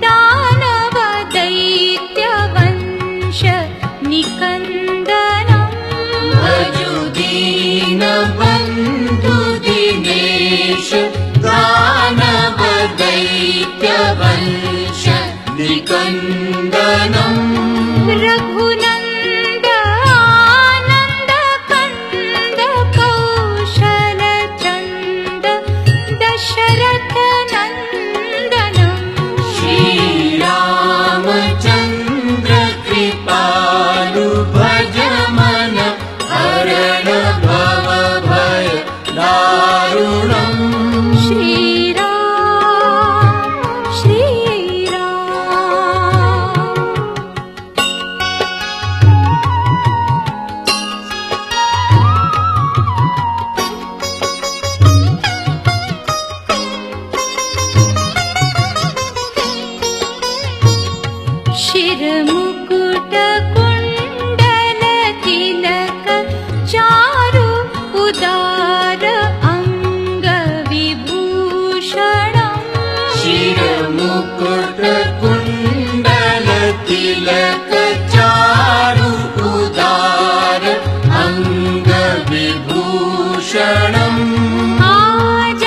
दानव दैत्यवंश निकन्दनम् भजु दीनबन्धु दिनेश दानव दैत्यवंश निकन्दनम् रघुनन्द आनन्द कन्द कौशल चन्द दशरथ नन्दनम् श्रीरामचन्द्र कृपालु भज मन हरण भव भय दारुणम् श्रीराम श्रीराम शिरमुकुट कुण्डल तिलक चारु उदार अङ्ग विभूषणम् शिरमुकुट कुण्डल तिलक चारु उदार अङ्ग विभूषणम्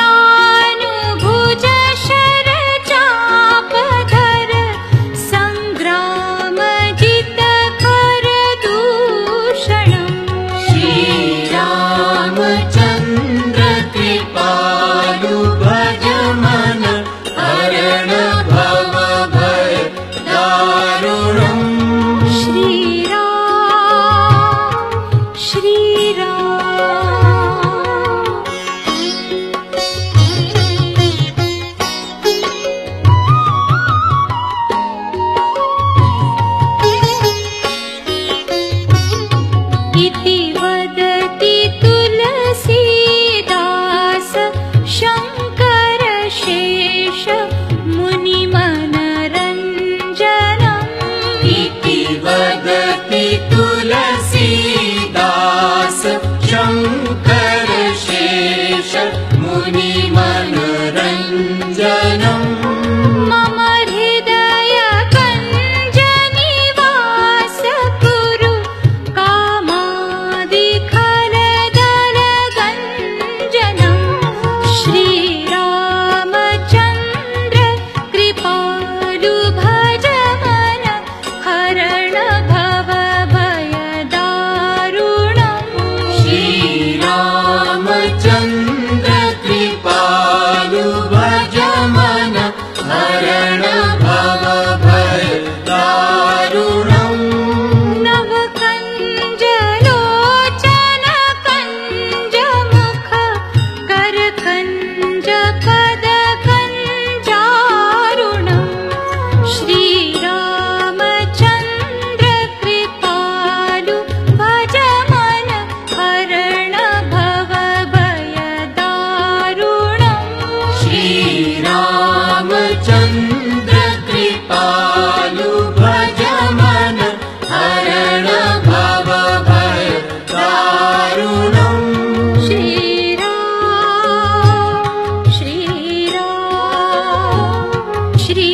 आजानुभुज शर चापधर सङ्ग्रामजित कर दूषणम् श्रीरामचन्द्र कृपालु भज मन हरण भव भय दारुणम् श्रीराम श्रीराम इति वदति तुलसीदास शङ्कर शेष मुनिमनरञ्जनम् इति वदति तुलसीदास शङ्कर शेष मुनिमनरञ्जनम् मम हृदय कञ्ज निवास कुरु कामादिखलदल गञ्जनम् श्रीरामचन्द्र कृपालु भज मन हरण भव भय दारुणम् श्रीरामचन्द्र कृपालु भज मन हरण भव भय दारुणम् नवकञ्ज लोचन कञ्ज मुख कर कञ्ज पद कञ्जारुणम् श्रीरामचन्द्र कृपालु भज मन हरण भव भय दारुणम् श्रीरामचन्द्र कृपालु भज मन हरण भव भय दारुणम् श्रीराम श्रीराम श्री